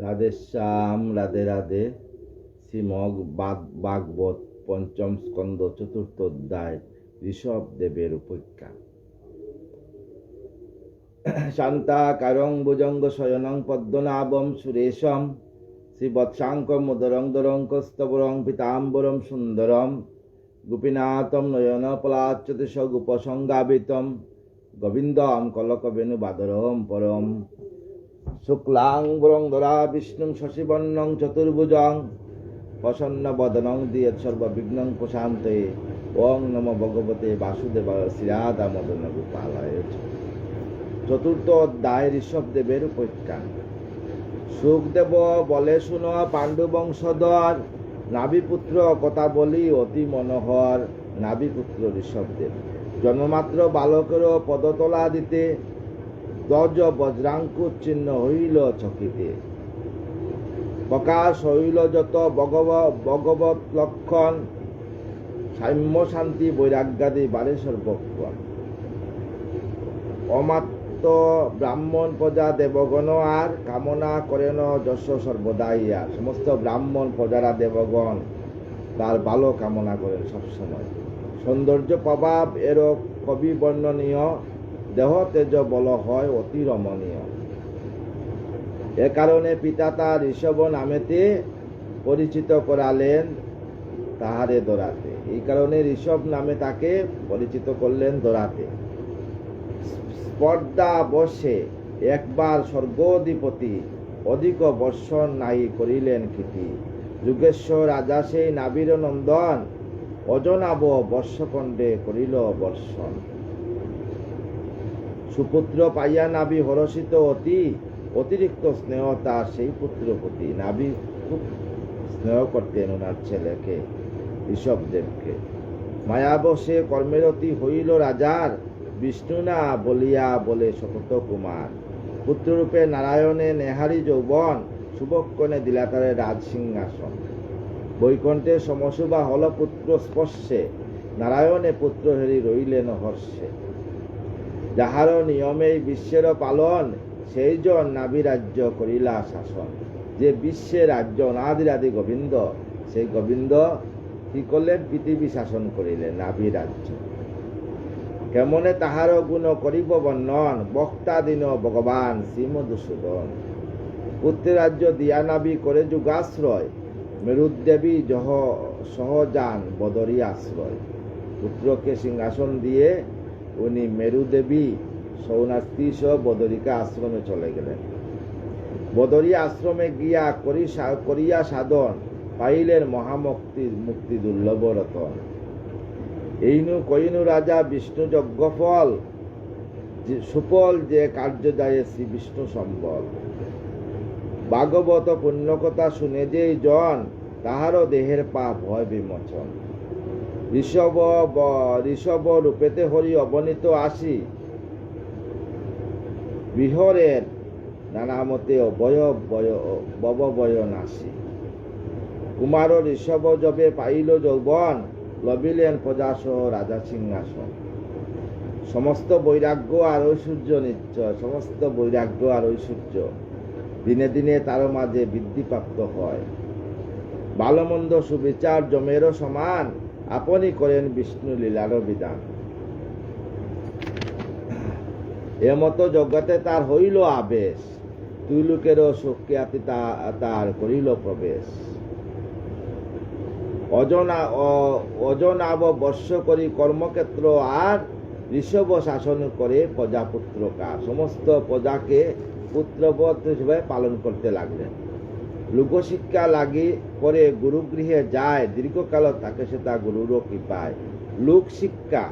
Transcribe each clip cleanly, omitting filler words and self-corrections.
রাধেশ্যাম রাধে রাধে। শ্রীমগ ভাগবত পঞ্চম স্কন্ধ চতুর্থ অধ্যায় ঋষভ দেবের উপেক্ষা। শান্তাকারং ভুজঙ্গ শয়নং পদ্মনাভম সুরেশম শ্রীবৎসাঙ্ক মুদরং দরঙ্কস্তবরং পীতাম্বরম সুন্দরম গোপীনাথম নয়ন পলাচ্যতিশ গোপসংগাবিতম গোবিন্দম কলকবেণু বাদরম পরম শুক্লাং বরং ধরা বিষ্ণুং শশিবর্ণং চতুর্ভুজং প্রসন্ন বদনং দিয়ে সর্ববিঘ্নং প্রশান্তে। ওং নমো ভগবতে বাসুদেবায় শ্রীরাধা মদন গোপালায়। চতুর্থ অধ্যায় ঋষভদেবের উপেক্ষা। সুখদেব বলে, শুনো পাণ্ডু বংশধর নাভিপুত্র কথা বলি অতি মনোহর। নাভিপুত্র ঋষভদেব জন্মমাত্র বালকেরও পদতলা দিতে দজ বজ্রাঙ্কুর চিহ্ন হইল চকিতে। প্রকাশ হইল যত ভগবত লক্ষণ, সাম্য শান্তি বৈরাগ্যাদি বারে সর্বক্ষণ। অমাত্য ব্রাহ্মণ প্রজা দেবগণ আর কামনা করেন যশ সর্বদাই। আর সমস্ত ব্রাহ্মণ প্রজারা দেবগণ তার ভালো কামনা করেন সবসময়। সৌন্দর্য প্রভাব এরও কবি বর্ণনীয়, দেহ তেজ বল হয় অতি রমণীয়। এ কারণে পিতা তার ঋষভ নামেতে পরিচিত করালেন তাহারে দরাতে। এই কারণে ঋষভ নামে তাকে পরিচিত করলেন দরাতে। স্পর্ধা বসে একবার স্বর্গধিপতি, অধিক বর্ষণ নাই করিলেন কীর্তি। যুগেশ্বর রাজা সেই নাবির নন্দন, অজনাব বর্ষকণ্ডে করিল বর্ষণ। সুপুত্র পাইয়া নাভি হরষিত অতি, অতিরিক্ত স্নেহ তার সেই পুত্র প্রতি। নাভি খুব স্নেহ করতেন ওনার ছেলেকে ঋষভদেবকে। মায়াবশে কর্মেরতি হইল রাজার, বিষ্ণু না বলিয়া বলে সতত কুমার। পুত্ররূপে নারায়ণে নেহারি যৌবন, শুভক্ষণে দিলা তারে রাজ সিংহাসন। বৈকুণ্ঠে সমশুভা হল পুত্র স্পর্শে, নারায়ণে পুত্র হেরি রইলেন হর্ষে। যাহার নিয়মেই বিশ্বের পালন, সেই জন নাভি রাজ্য করিলা শাসন। যে বিশ্বের রাজ্য অনাদিরাদি গোবিন্দ, সেই গোবিন্দ কি করলেন? পৃথিবী শাসন করিলেন নাভি রাজ্য। কেমনে তাহার গুণ করিব বর্ণন, বক্তা দিন ভগবান শ্রীমধুসূদন। পুত্রের রাজ্য দিয়া নাভি করে যুগাশ্রয়, মেরুদেবী সহজান বদরী আশ্রয়। পুত্রকে সিংহাসন দিয়ে উনি মেরুদেবী সৌনাস্তি সহ বদরিকা আশ্রমে চলে গেলেন। বদরী আশ্রমে গিয়া করিয়া সাধন, পাইলেন মুক্তি দুর্লভ রতন। এইনু কইনু রাজা বিষ্ণু যজ্ঞ ফল, সুফল যে কার্য যায় শ্রী বিষ্ণু সম্বল। ভাগবত পুণ্যকথা শুনে যেই জন, তাহারও দেহের পাপ হয় বিমোচন। ঋষভ রূপেতে হরি অবনীত আসি, বিহরের নানামতে বয় নাসি। কুমার ঋষভ যবে পাইল যৌবন, লবিলেন প্রজাসহ রাজা সিংহাসন। সমস্ত বৈরাগ্য আর ঐশ্বর্য নিশ্চয়, সমস্ত বৈরাগ্য আর ঐশ্বর্য দিনে দিনে তার মাঝে বৃদ্ধিপ্রাপ্ত হয়। ভালো মন্দ সুবিচার জমেরও সমান, আপনি করেন বিষ্ণু লীলার বিধান। এমতো জগতে তার হইল আবেশ, দুই লোকেরও সুখ্যাতি তার করিল প্রবেশ। অজনাব বর্ষ করি কর্মক্ষেত্র, আর ঋষভ শাসন করে প্রজাপুত্রকা। সমস্ত প্রজাকে পুত্রবৎ হিসেবে পালন করতে লাগলেন। লোকশিক্ষা লাগি পরে গুরুগৃহে যায়, দীর্ঘকাল থাকে সেটা গুরুরও কৃপায়। লোক শিক্ষা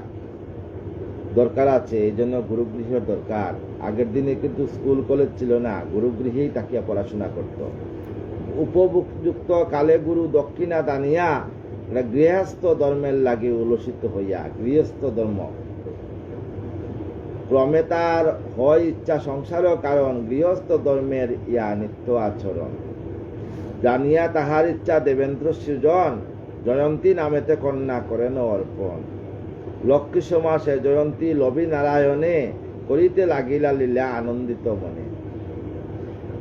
দরকার আছে, এই জন্য গুরুগৃহের দরকার। আগের দিনে কিন্তু স্কুল কলেজ ছিল না, গুরুগৃহেই তাকিয়া পড়াশোনা করত। উপযুক্ত কালে গুরু দক্ষিণা দানিয়া, গৃহস্থ ধর্মের লাগে উলসিত হইয়া। গৃহস্থ ধর্ম ক্রমে তার হয় ইচ্ছা সংসারও কারণ, গৃহস্থ ধর্মের ইয়া নিত্য আচরণ। জানিয়া তাহার ইচ্ছা দেবেন্দ্র সৃজন, জয়ন্তী নামেতে কন্যা করেন অর্পণ। লক্ষ্মী সমাসে জয়ন্তী লবি নারায়ণে, করিতে লাগিলা লীলা আনন্দিত মনে।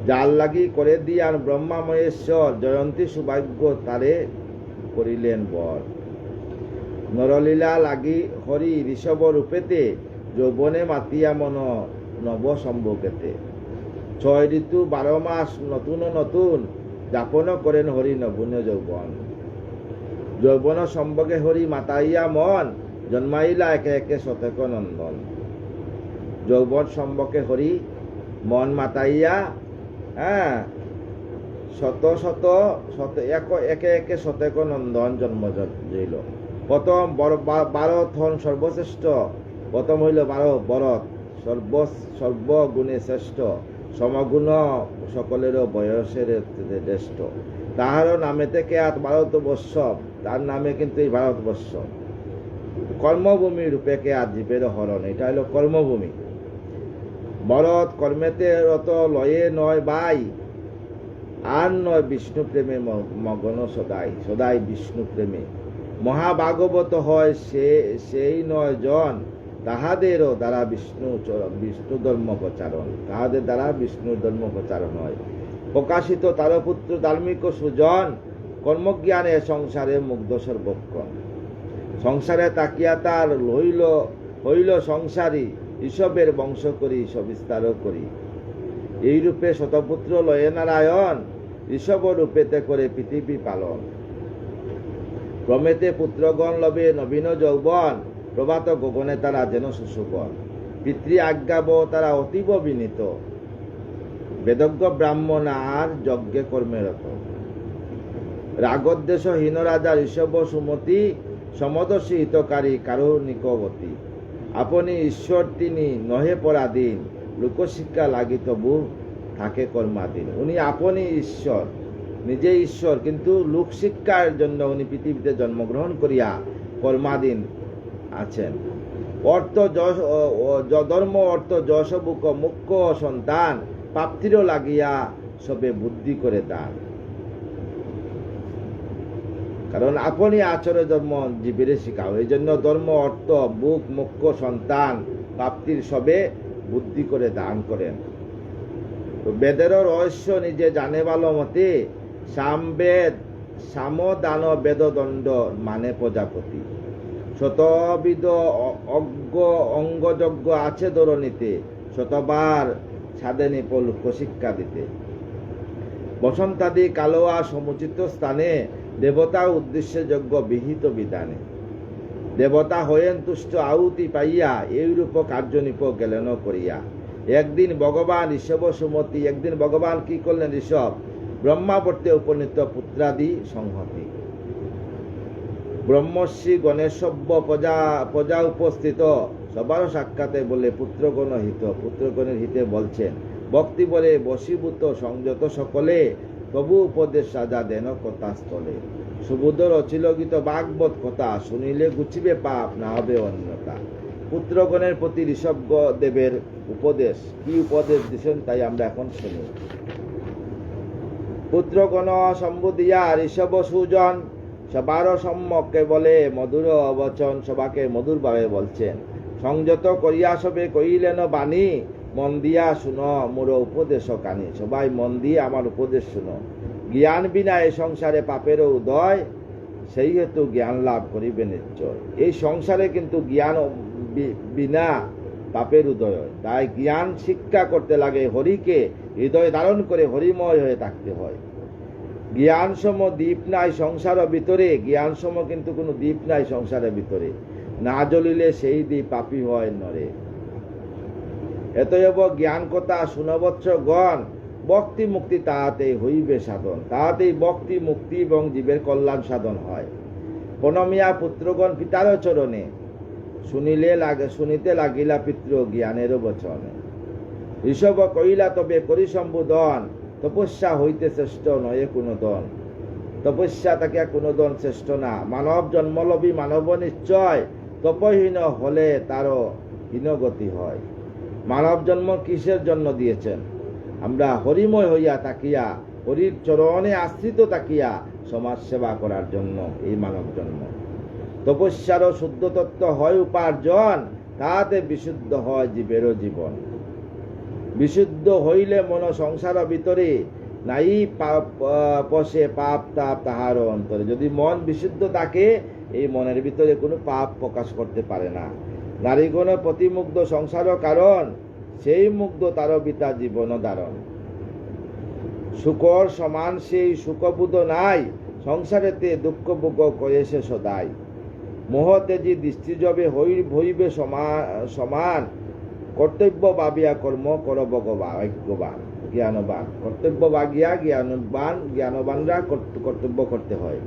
যার লাগি করে দিয়ান ব্রহ্মা মহেশ্বর, জয়ন্তী সৌভাগ্য তারে করিলেন বর। নরলীলা লাগি হরি ঋষভ রূপেতে, যৌবনে মাতিয়া মন নব সম্ভোগেতে। 6 ঋতু 12 মাস নতুন নতুন, যাপন করেন হরি নবুন যৌবন। যৌবন সম্ভোগে হরি মাতাইয়া মন, জন্মাইলা একে একে শতক নন্দন। যৌবন সম্ভোগে হরি মন মাতাইয়া শত শত শত একে একে শতক নন্দন জন্ম জইল। প্রথম 12 হন সর্বশ্রেষ্ঠ, প্রথম হইল 12 বরত, সর্বগুণে শ্রেষ্ঠ, সমগুণ সকলেরও বয়সের জ্যেষ্ঠ। তাহারও নামে থেকে ভারতবর্ষ, তার নামে কিন্তু এই ভারতবর্ষ। কর্মভূমি রূপে কে জীবের হরণ, এটা হলো কর্মভূমি। ভরত কর্মেতে রত লয়ে নয় বাই, আর নয় বিষ্ণু প্রেমে মগ্ন সদাই, সদাই বিষ্ণু প্রেমে। মহাভাগবত হয় সেই 9 জন, তাহাদেরও দ্বারা বিষ্ণু ধর্ম প্রচারণ, তাহাদের দ্বারা বিষ্ণুর ধর্ম প্রচারণ হয়। প্রকাশিত তার পুত্র ধার্মিক সুজন, কর্মজ্ঞানে সংসারে মুগ্ধ সর্বক্ষণ। সংসারে তাকিয়া তার হইল সংসারী, ঈশ্বরের বংশ করি সবিস্তার করি। এই রূপে শতপুত্র লয়ে নারায়ণ, ঋষভ রূপেতে করে পৃথিবী পালন। ক্রমেতে পুত্রগণ লবে নবীন যৌবন, প্রভাত গগনে তারা যেন সুশোভন। পিতৃ আজ্ঞাব তারা অতীব বিনীত, বেদজ্ঞ ব্রাহ্মণ আর যজ্ঞে কর্মেরত। রাগদ্বেষহীন রাজা ঋষভ সুমতি, সমদর্শী হিতকারী কারুণিকবতী। আপনি ঈশ্বর তিনি নহে পরাধীন, লোকশিক্ষা লাগি তবু থাকে কর্মাধীন। উনি আপনি ঈশ্বর, নিজে ঈশ্বর, কিন্তু লোকশিক্ষার জন্য উনি পৃথিবীতে জন্মগ্রহণ করিয়া কর্মাধীন আছেন। ধর্ম অর্থ যশ বুক মুখ্য সন্তান, প্রাপ্তিরও লাগিয়া সবে বুদ্ধি করে দান। কারণ আপনি আচরে ধর্ম জীবের শিখাও, এই জন্য ধর্ম অর্থ বুক মুখ্য সন্তান প্রাপ্তির সবে বুদ্ধি করে দান করেন। বেদেরও রহস্য নিজে জানে ভালো মতে, সামবেদ সাম দান বেদ দণ্ড মানে প্রজাপতি। শতবিধ অঙ্গযজ্ঞ আছে ধরণীতে, শতবার সাধেনি লোক শিক্ষা দিতে। বসন্তাদি কালোয়া সমুচিত স্থানে, দেবতা উদ্দেশ্যে যজ্ঞ বিহিত বিধানে। দেবতা হয়েন তুষ্ট আহুতি পাইয়া, এইরূপ কার্যনিপ গেলেন করিয়া। একদিন ভগবান ঋষভ সুমতি, একদিন ভগবান কি করলেন ঋষভ, ব্রহ্মাবর্তে উপনীত পুত্রাদি সংহতি। ব্রহ্মর্ষি গণেশব্য প্রজা উপস্থিত, সবার সাক্ষাতে বলে পুত্রগণ হিত। পুত্রগণের হিতে বলছেন, ভক্তি বলে বশীভূত সংযত সকলে, তবু উপদেশ সাজা দেন কথা স্থলে। সুবোধর অচিলগিত ভাগবত কথা, শুনিলে গুছিবে পাপ, না হবে অন্যতা। পুত্রগণের প্রতি ঋষভ দেবের উপদেশ, কি উপদেশ দিচ্ছেন তাই আমরা এখন শুনি। পুত্রগণ সম্বোধিয়া ঋষভ সুজন, সবার সম্মুখে বলে মধুর বচন, সবাকে মধুর ভাবে বলছেন। সংযত করিয়া সবে কইলেন বাণী, মন দিয়া শুনো মোর উপদেশ কানি। সবাই মন দিয়ে আমার উপদেশ শুনো। জ্ঞান বিনা এই সংসারে পাপের উদয়, সেই হেতু জ্ঞান লাভ করিবে নিশ্চয়। এই সংসারে কিন্তু জ্ঞান বিনা পাপের উদয়, তাই জ্ঞান শিক্ষা করতে লাগে। হরিকে হৃদয় ধারণ করে হরিময় হয়ে থাকতে হয়। জ্ঞান সম দ্বীপ নাই সংসার ভিতরে, জ্ঞান সম কিন্তু কোনো দ্বীপ নাই সংসারের ভিতরে। না জ্বলিলে সেই দ্বীপ পাপী হয় নরে। এতএব জ্ঞান কথা শুনবৎস গণ, ভক্তি মুক্তি তাহাতেই হইবে সাধন। তাহাতেই ভক্তি মুক্তি এবং জীবের কল্যাণ সাধন হয়। প্রণমিয়া পুত্রগণ পিতার চরণে, শুনিতে লাগিলা পিতৃ জ্ঞানেরও বচনে। ঋষভ কইলা তবে করি সম্বোধন, তপস্যা হইতে শ্রেষ্ঠ নয় কোনো দন। তপস্যা তাকে কোনো দন শ্রেষ্ঠ না। মানব জন্মলভী মানব নিশ্চয়, তপহীন হলে তারও হীনগতি হয়। মানব জন্ম কিসের জন্য দিয়েছেন? আমরা হরিময় হইয়া তাকিয়া, হরির চরণে আশ্রিত তাকিয়া সমাজ সেবা করার জন্য এই মানব জন্ম। তপস্যারও শুদ্ধ তত্ত্ব হয় উপার্জন, তাহাতে বিশুদ্ধ হয় জীবেরও জীবন। বিশুদ্ধ হইলে মন সংসার ভিতরে নাই পশে পাপ তাপ তাহার অন্তরে। যদি মন বিশুদ্ধ থাকে, এই মনের ভিতরে কোনো পাপ প্রকাশ করতে পারে না। নারীগণ প্রতিমুগ্ধ সংসার কারণ, সেই মুগ্ধ তার বিতা জীবন ধারণ। সুখর সমান সেই সুখবোধ নাই, সংসারেতে দুঃখ ভোগ করেছে সদাই। মোহতেজি দৃষ্টি যবে হইবে সমান, কর্তব্য ভাবিয়া কর্ম কর ভাগ্যবান জ্ঞানবান। কর্তব্য ভাগিয়া জ্ঞানবানরা কর্তব্য করতে হয়।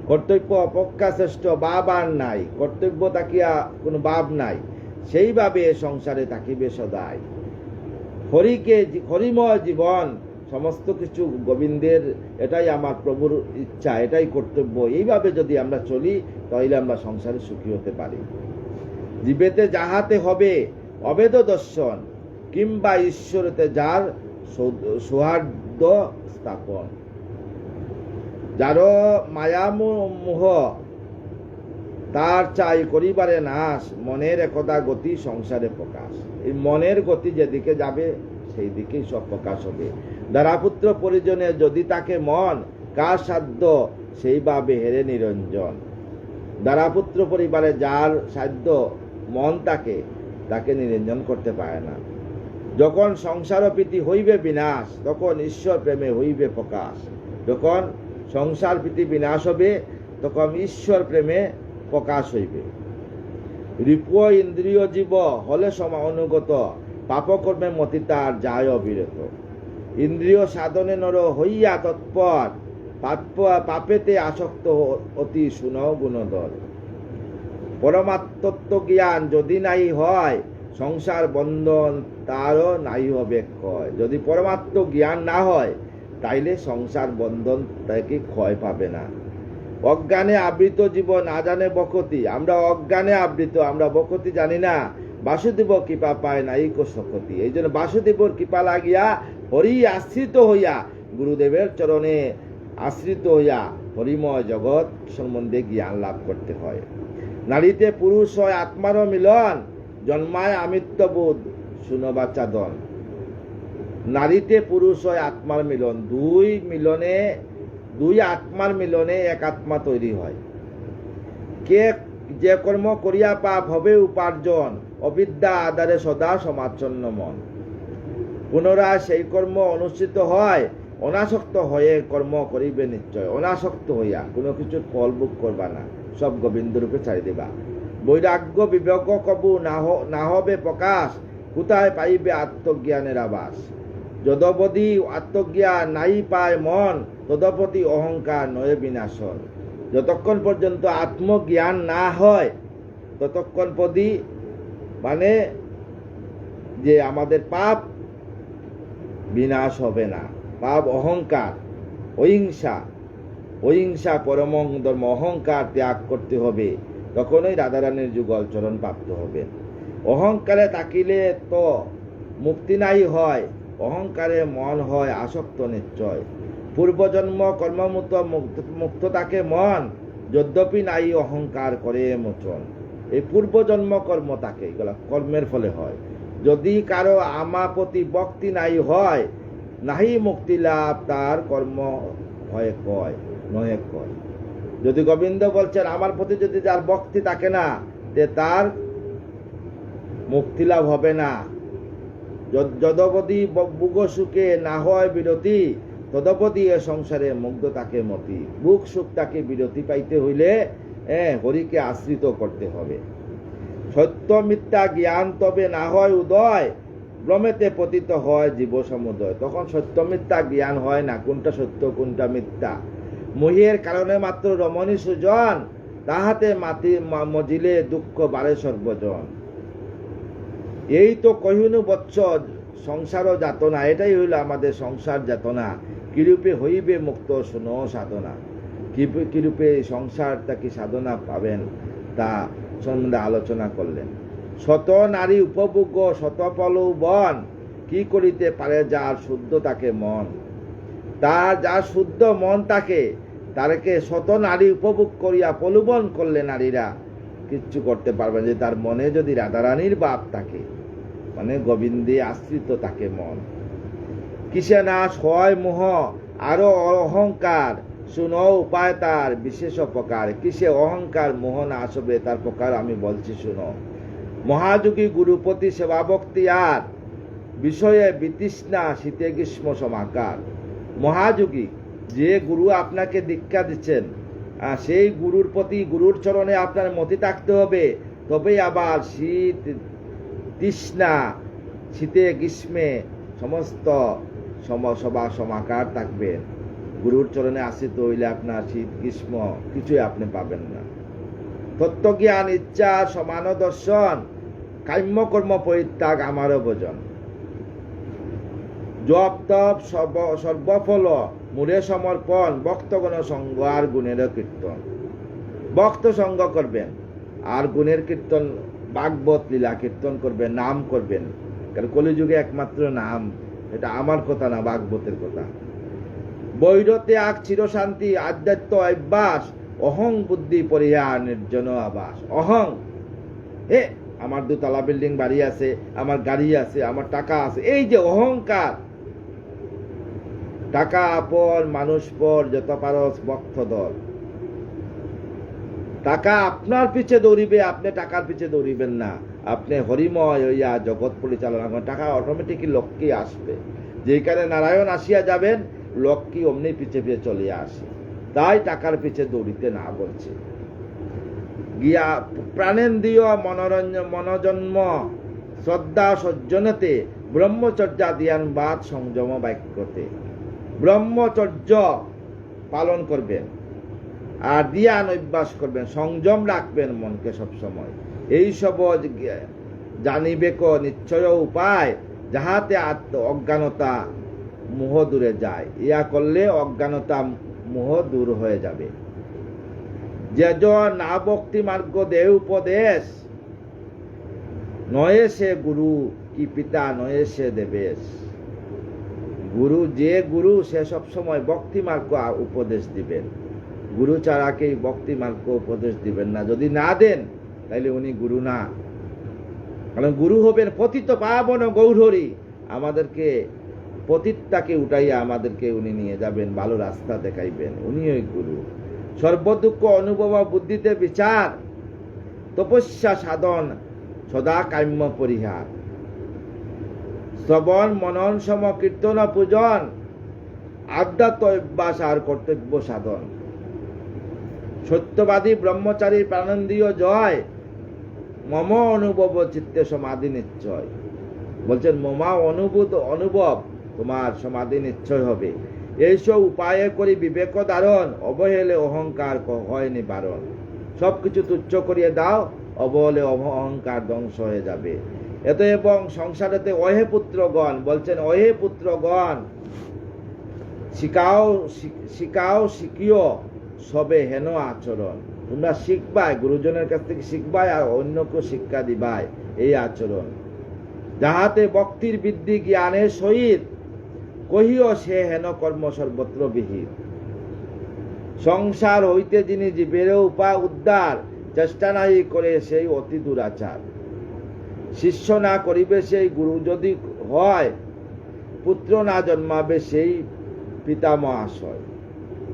কর্তব্য অপেক্ষা শ্রেষ্ঠ ভাব আর নাই, কর্তব্য তাকিয়া কোনো ভাব নাই, সেইভাবে সংসারে থাকিবে সদাই। হরিময় জীবন, সমস্ত কিছু গোবিন্দের, এটাই আমার প্রভুর ইচ্ছা, এটাই কর্তব্য। এইভাবে যদি আমরা চলি, তাহলে আমরা সংসারে সুখী হতে পারি। জীবেতে যাহাতে হবে অবেদ দর্শন, কিংবা ঈশ্বরতে যার সৌহার্দ্য স্থাপন। যার মায়ামোহ তার চাই করিবারে নাশ, মনের একদা গতি সংসারে প্রকাশ। এই মনের গতি যেদিকে যাবে, সেই দিকেই সব প্রকাশ হবে। দ্বারাপুত্র পরিজনে যদি তাকে মন, কার সাধ্য সেইভাবে হেরে নিরঞ্জন। দ্বারাপুত্র পরিবারে যার সাধ্য মন তাকে নিরঞ্জন করতে পারে না। যখন সংসার প্রীতি হইবে বিনাশ, তখন ঈশ্বর প্রেমে হইবে প্রকাশ। যখন সংসার প্রীতি বিনাশ হবে, তখন ঈশ্বর প্রেমে প্রকাশ হইবে। রূপ ইন্দ্রিয় জীব হলে অনুগত, পাপকর্মে মতি তার যায় অবিরত। ইন্দ্রিয় সাধনে নর হইয়া তৎপর, পাপেতে আসক্ত অতি শুন গুণধর। পরমাত্মত্ব জ্ঞান যদি নাই হয়, সংসার বন্ধন তারও নাই হবে ক্ষয়। যদি পরমাত্ম জ্ঞান না হয়, তাইলে সংসার বন্ধন তাকে ক্ষয় পাবে না। অজ্ঞানে আবৃত জীবন না জানে বকতি, আমরা অজ্ঞানে আবৃত, আমরা বকতি জানি না। বাসুদেব কৃপা পায় নাইক শকতি। এই জন্য বাসুদেবর কৃপা লাগিয়া, হরি আশ্রিত হইয়া, গুরুদেবের চরণে আশ্রিত হইয়া হরিময় জগৎ সম্বন্ধে জ্ঞান লাভ করতে হয়। নারীতে পুরুষ হয় আত্মারও মিলন, জন্মায় আমিত্ববোধ শুনবা চাদন। নারীতে পুরুষ হয় আত্মার মিলন, দুই আত্মার মিলনে এক আত্মা তৈরি হয়। কে যে কর্ম করিয়া পাপ হবে উপার্জন, অবিদ্যা আধারে সদা সমাচ্ছন্ন মন। পুনরায় সেই কর্ম অনুষ্ঠিত হয়, অনাসক্ত হয়ে কর্ম করিবে নিশ্চয়। অনাসক্ত হইয়া কোনো কিছুর ফল ভোগ করবা না, সব গোবিন্দ রূপে ছাড়ি দিবা। বৈরাগ্য বিবেক কবু না হবে প্রকাশ, কোথায় পাইবে আত্মজ্ঞানের আবাস। যদবধি আত্মজ্ঞান নাই পায় মন, তদপতি অহংকার নয় বিনাশন। যতক্ষণ পর্যন্ত আত্মজ্ঞান না হয়, ততক্ষণ পর্যন্ত মানে যে আমাদের পাপ বিনাশ হবে না। পাপ অহংকার, অহিংসা পরমং ধর্ম, অহংকার ত্যাগ করতে হবে, তখনই রাধারানীর যুগল চরণ প্রাপ্ত হবে। অহংকারে থাকিলে তো মুক্তি নাই হয়, অহংকারে মন হয় আসক্ত নিশ্চয়। পূর্বজন্ম কর্মমুক্ত মুক্ত তাকে মন, যদ্যপি নাই অহংকার করে মোচন। এই পূর্বজন্ম কর্ম তাকে, এগুলা কর্মের ফলে হয়। যদি কারো আমাপতি ভক্তি নাই হয়, নাহি মুক্তি লাভ তার কর্ম হয় কয় নহে কয়। যদি গোবিন্দ বলছেন আমার প্রতি যদি যার ভক্তি থাকে না, যে তার মুক্তি লাভ হবে না। যদবধি বুক সুখে না হয় বিরতি, তদবধি এ সংসারে মুগ্ধ তাকে মতি। বুক সুখ তাকে বিরতি পাইতে হইলে হরিকে আশ্রিত করতে হবে। সত্য মিথ্যা জ্ঞান তবে না হয় উদয়, ভ্রমেতে পতিত হয় জীব সমুদয়। তখন সত্য মিথ্যা জ্ঞান হয় না, কোনটা সত্য কোনটা মিথ্যা। মোহের কারণে মাত্র রমণী সুজন, তাহাতে মজিলে দুঃখ বাড়ে সর্বজন। এই তো কহিনু বৎস সংসার যাতনা, এটাই হইল আমাদের সংসার যাতনা। কিরূপে হইবে মুক্ত শুনো সাধনা। কিরূপে সংসারটা কি সাধনা পাবেন, তা সম্বন্ধে আলোচনা করলেন। শত নারী উপভোগ্য শত প্রলোভন, কি করিতে পারে যার শুদ্ধ তাকে মন। তার যার শুদ্ধ মন তাকে শত নারী উপভোগ করিয়া প্রলোভন করলে নারীরা কিচ্ছু করতে পারবে না। যে তার মনে যদি রাধারানীর ভাব থাকে, মানে গোবিন্দে আশ্রিত তাকে মন। কিসে নাশ হয় মোহ আরো অহংকার, শুনো উপায় তার বিশেষ প্রকার। কিসে অহংকার মোহ নাশ হবে তার প্রকার আমি বলছি শুনো। মহাযোগী গুরুপতি সেবা ভক্তি আর বিষয়ে বিতৃষ্ণা শীতে গ্রীষ্ম সমাকার। মহাযোগী যে গুরু আপনাকে দীক্ষা দিচ্ছেন, সেই গুরুর প্রতি, গুরুর চরণে আপনার মতি থাকতে হবে, তবেই আবার শীত তৃষ্ণা শীতে গ্রীষ্মে সমস্ত সভা সমাকার থাকবেন। গুরুর চরণে আশ্রিত হইলে আপনার শীত গ্রীষ্ম কিছুই আপনি পাবেন না। তত্ত্বজ্ঞান ইচ্ছা সমান দর্শন, কাম্য কর্ম পরিত্যাগ আমারও ভোজন। জপ তপ সর্বফল মূলে সমর্পণ, ভক্তগণ সঙ্গ আর গুণের কীর্তন। ভক্ত সঙ্গ করবেন আর গুণের কীর্তন, ভাগবত লীলা কীর্তন করবেন, নাম করবেন। কারণ কলিযুগে একমাত্র নাম, এটা আমার কথা না, ভাগবতের কথা। বৈরতে আক চিরশান্তি আধ্যাত্ম অভ্যাস, অহং বুদ্ধি পরিহার নির্জন আবাস। অহং, আমার 2 তলা বিল্ডিং বাড়ি আছে, আমার গাড়ি আছে, আমার টাকা আছে, এই যে অহংকার। টাকা পর, মানুষ পর, যত পারস ভক্ত দল। টাকা আপনার পিছে দৌড়িবে, আপনি টাকার পিছে দৌড়িবেন না। আপনি হরিময় হইয়া জগৎ পরিচালনা করেন, টাকা অটোমেটিকই লক্ষ্যে আসবে। যেখানে নারায়ণ আসিয়া যাবেন, লক্ষ্মী অমনি পিছে পিছে চলে আসে। তাই টাকার পিছে দৌড়িতে না বলছে। গিয়া প্রাণেন্দ্রিয় মনোজন্ম শ্রদ্ধা সজ্জনতে, ব্রহ্মচর্যা ধ্যানবাদ সংযম বাক্যতে। ব্রহ্মচর্য পালন করবেন আর ধ্যান অভ্যাস করবেন, সংযম রাখবেন মনকে সবসময়। এই সব জানিবেক নিশ্চয় উপায়, যাহাতে অজ্ঞানতা মোহ দূরে যায়। ইয়া করলে অজ্ঞানতা মোহ দূর হয়ে যাবে। যেজ না ভক্তি মার্গ দেহ উপদেশ, নয়ে সে গুরু কি পিতা, নয়ে সে দেবেশ। গুরু, যে গুরু সে সবসময় ভক্তি মার্গ উপদেশ দিবেন। গুরু ছাড়াকেই ভক্তি মার্গ উপদেশ দিবেন না। যদি না দেন তাইলে উনি গুরু না। কারণ গুরু হবেন পতিত পাবন গৌরহরি, আমাদেরকে পতিতটাকে উঠাইয়া আমাদেরকে উনি নিয়ে যাবেন, ভালো রাস্তা দেখাইবেন, উনি ওই গুরু। সর্বদুঃখ অনুভব বুদ্ধিতে বিচার, তপস্যা সাধন সদা কাম্য পরিহার। শ্রবণ মনন সম কীর্তন পূজন, আধ্যাত্ম অভ্যাস আর কর্তব্য সাধন। সত্যবাদী ব্রহ্মচারী প্রাণেন্দ্রিয় জয়, মম অনুভব চিত্তে সমাধি নিশ্চয়। বলছেন মমা অনুভব তোমার সমাধি নিশ্চয় হবে। এইসব উপায়ে করি বিবেক ধারণ, অবহেলে অহংকার হয় নিবারণ। সবকিছু তুচ্ছ করিয়ে দাও, অবহেলে অহংকার ধ্বংস হয়ে যাবে। এত এবং সংসারেতে অহে পুত্রগণ, বলছেন অহে পুত্রগণ, শিখাও শিখিও সবে হেন আচরণ। তোমরা শিখবাই, গুরুজনের কাছ থেকে শিখবাই আর অন্যকে শিক্ষা দিবাই এই আচরণ। যাহাতে ভক্তির বৃদ্ধি জ্ঞানের সহিত, কহিও সে হেন কর্ম সর্বত্র বিহিত। সংসার হইতে যিনি জীবের উদ্ধার, চেষ্টা নাই করে সেই অতি দুরাচার। শিষ্য না করিবে সেই গুরু যদি হয়, পুত্র না জন্মাবে সেই পিতা মহাশয়।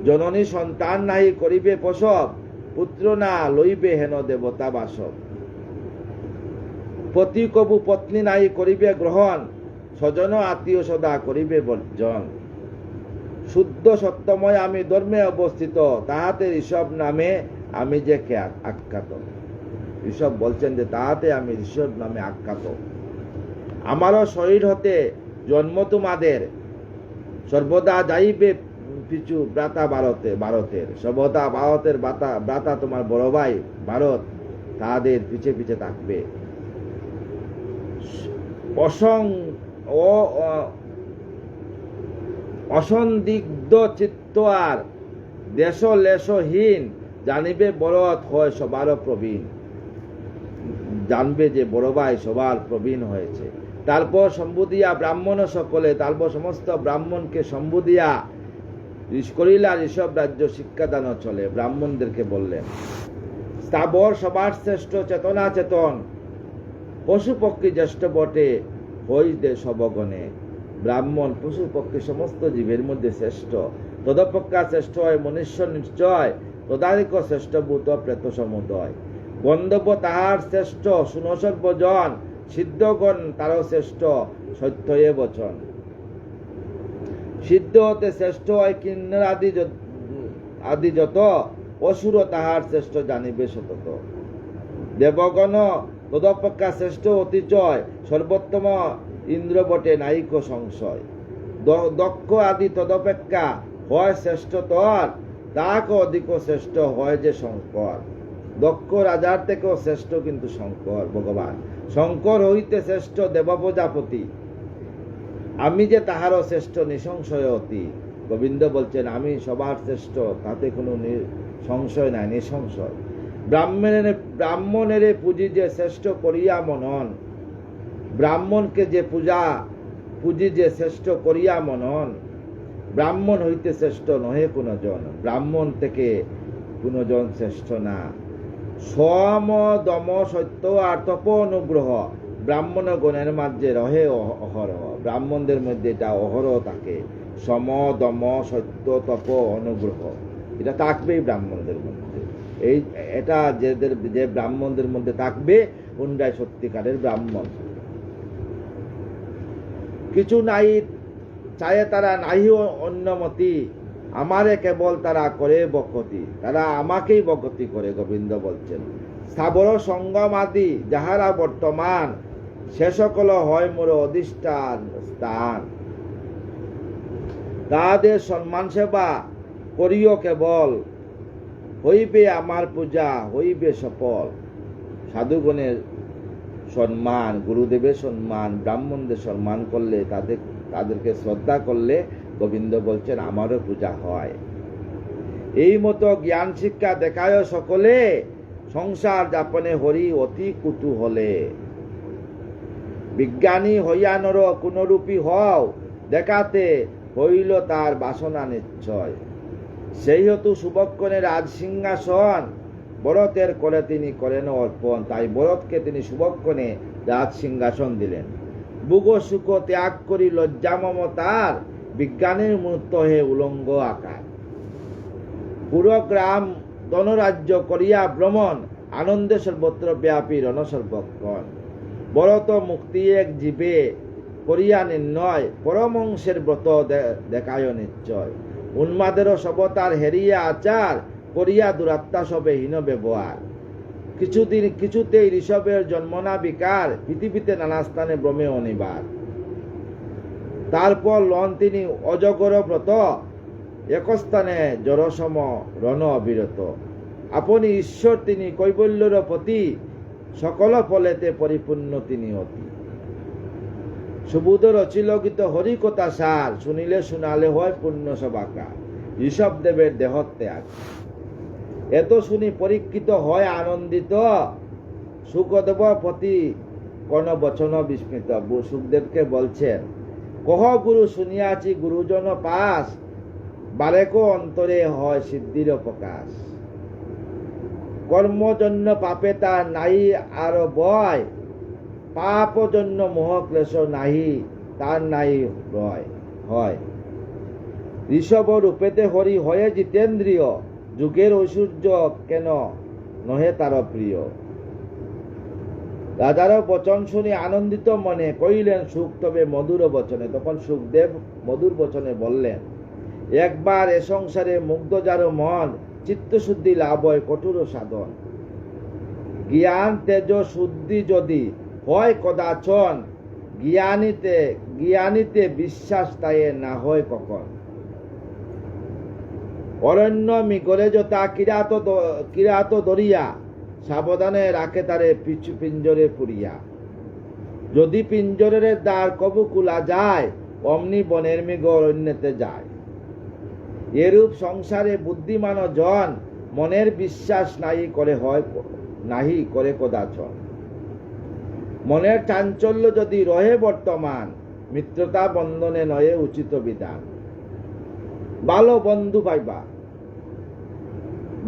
জননী সন্তান নাই করিবে প্রসব, পুত্র না লইবে হেন দেবতা বাসব। পতি কবু পত্নী নাই করিবে গ্রহণ, স্বজন আত্মীয় সদা করিবে বর্জন। শুদ্ধ সত্যময় আমি ধর্মে অবস্থিত, তাহাতে ঋষভ নামে আমি যে আখ্যাত। ঋষভ বলছেন যে তাহাতে আমি ঋষভ নামে আখ্যাত। আমারও শরীর হতে জন্ম তোমাদের, সর্বদা যাইবে পিছু ব্রাতা ভারতের। সর্বদা ভারতের ব্রাতা তোমার বড় ভাই ভারত, তাদের পিছে পিছে থাকবে। অসন্দিগ্ধ চিত্ত আর দেশ লেশহীন, জানিবে বরত হয় সবার প্রবীণ। জানবে যে বড় ভাই সবার প্রবীণ হয়েছে। তারপর সম্বুদিয়া ব্রাহ্মণ সকলে, তারপর সমস্ত ব্রাহ্মণকে সম্বুদিয়া করিলা ঋষভ রাজ্য শিক্ষাদান চলে। ব্রাহ্মণদেরকে বললেন স্থাবর সবার শ্রেষ্ঠ চেতনা চেতন, পশু পক্ষী জ্যেষ্ঠ বটে, হইতে সবগণে। ব্রাহ্মণ পশু পক্ষী সমস্ত জীবের মধ্যে শ্রেষ্ঠ, তদপেক্ষা শ্রেষ্ঠ হয় মনুষ্য নিশ্চয়, তদাধিক শ্রেষ্ঠভূত প্রেত সমুদয়। গন্ধর্ব তাহার শ্রেষ্ঠ, শুনো সর্বজন, সিদ্ধগণ তারও শ্রেষ্ঠ, সত্যয়ে বচন। সিদ্ধ হতে শ্রেষ্ঠ হয় কিন্নর আদি যত, অসুর তাহার শ্রেষ্ঠ জানিবে সতত। দেবগণ তদপেক্ষা শ্রেষ্ঠ অতিচয়, সর্বোত্তম ইন্দ্র বটে নাইক সংশয়। দক্ষ আদি তদপেক্ষা হয় শ্রেষ্ঠতর, তাকে অধিক শ্রেষ্ঠ হয় যে শঙ্কর। দক্ষ রাজার থেকেও শ্রেষ্ঠ কিন্তু শঙ্কর ভগবান। শঙ্কর হইতে শ্রেষ্ঠ দেব প্রজাপতি, আমি যে তাহারও শ্রেষ্ঠ নিঃসংশয় অতি। গোবিন্দ বলছেন আমি সবার শ্রেষ্ঠ, তাতে কোনো সংশয় নাই, নিঃসংশয়। ব্রাহ্মণের পুঁজি যে শ্রেষ্ঠ করিয়া মনন, ব্রাহ্মণকে যে পুঁজি যে শ্রেষ্ঠ করিয়া মনন। ব্রাহ্মণ হইতে শ্রেষ্ঠ নহে কোনো জন, ব্রাহ্মণ থেকে কোনো জন শ্রেষ্ঠ না। সম দম সত্য আর তপ অনুগ্রহ ব্রাহ্মণ গণের মাঝে রহে অহরহ। ব্রাহ্মণদের মধ্যে এটা অহরহ থাকে, সম দম সত্য তপ অনুগ্রহ, এটা থাকবেই ব্রাহ্মণদের মধ্যে। এটা যে ব্রাহ্মণদের মধ্যে থাকবে, উন্ডায় সত্যিকারের ব্রাহ্মণ। কিছু নাই চায়ে তারা নাহি অন্যমতি, আমারে কেবল তারা করে বকতি, তারা আমাকেই বকতি করে। গোবিন্দ বলছেন স্থাবর সঙ্গম আদি যাহারা বর্তমান, সে সকল হয় মোর অধিষ্ঠান স্থান। তাদের সম্মান সেবা করিও কেবল, হইবে আমার পূজা হইবে সফল। সাধুগণের সম্মান, গুরুদেবের সম্মান, ব্রাহ্মণদের সম্মান করলে, তাদেরকে শ্রদ্ধা করলে গোবিন্দ বলছেন আমারও পূজা হয়। এই মতো জ্ঞান শিক্ষা দেখায় সকলে, সংসার যাপনে হরি অতি কুতূহলে। বিজ্ঞানী হইয়া নর কোনরূপী হও, দেখাতে হইল তার বাসনা নিশ্চয়। সেই হেতু শুভক্ষণে রাজ সিংহাসন, ভরতের করে তিনি করেন অর্পণ। তাই ভরতকে তিনি শুভক্ষণে রাজ সিংহাসন দিলেন। বুগ সুখ ত্যাগ করি লজ্জা মমতার, বিজ্ঞানের মূর্ত হে উলঙ্গ আকার। পুরো গ্রাম ধনরাজ্য করিয়া ভ্রমণ, আনন্দে সর্বত্র ব্যাপী রণসর্বক্ষণ। ভরত মুক্তি এক জীবে করিয়া নির্ণয়, পরমংসের ব্রত দেখায় নিশ্চয়। উন্মাদেরও সবতার হেরিয়া আচার, করিয়া দুরাত্মা সবে হীন ব্যবহার। কিছুতেই ঋষভের জন্ম না বিকার, পৃথিবীতে নানা স্থানে ভ্রমে অনিবার। তারপর লন তিনি অজগর ব্রত, একস্থানে জড়সম রণ অবিরত। আপনি ঈশ্বর তিনি কৈবল্যর পতি, সকল ফলেতে পরিপূর্ণ তিনি অতি। সুবুধ রচিল গীত হরিকথা সার, শুনিলে শুনালে হয় পুণ্য সবাকার। ঋষভ দেবের দেহ ত্যাগ, এত শুনি পরীক্ষিত হয় আনন্দিত। সুখদেব প্রতি কোন বচন বিস্মিত। সুখদেবকে বলছেন কহ গুরু শুনিয়াছি গুরুজন পাশ, বারেক অন্তরে হয় সিদ্ধির প্রকাশ। কর্মজন্য পাপে তার নাই আর বয়, পাপ জন্য মোহ ক্লেশ নাহি তার নাই হয়। ঋষভ রূপেতে হরি হয়ে জিতেন্দ্রিয়, যুগের ঐশ্বর্য কেন নহে তার প্রিয়। রাজারও বচন শুনি আনন্দিত মনে, কইলেন সুখ তবে মধুর বচনে। তখন সুখদেব মধুর বচনে বললেন একবার এ সংসারে মুগ্ধ যার মন, চিত্তশুদ্ধি লাভ হয় কঠোর সাধন। জ্ঞান তেজ শুদ্ধি যদি হয় কদাচন, জ্ঞানীতে বিশ্বাস তায়ে না হয় কখন। অরণ্য মিগলে যথা কিরাত দরিয়া, সাবধানে রাখে তারে পিছু পিঞ্জরে পুরিয়া। যদি পিঞ্জরের দ্বার কবু কুলা যায়, অমনি বনের মৃগ অরণ্যেতে যায়। এরূপ সংসারে বুদ্ধিমান জন, মনের বিশ্বাস নাহি করে কদাচন। মনের চাঞ্চল্য যদি রহে বর্তমান, মিত্রতা বন্ধনে নয়ে উচিত বিধান। ভালো বন্ধু পাইবা,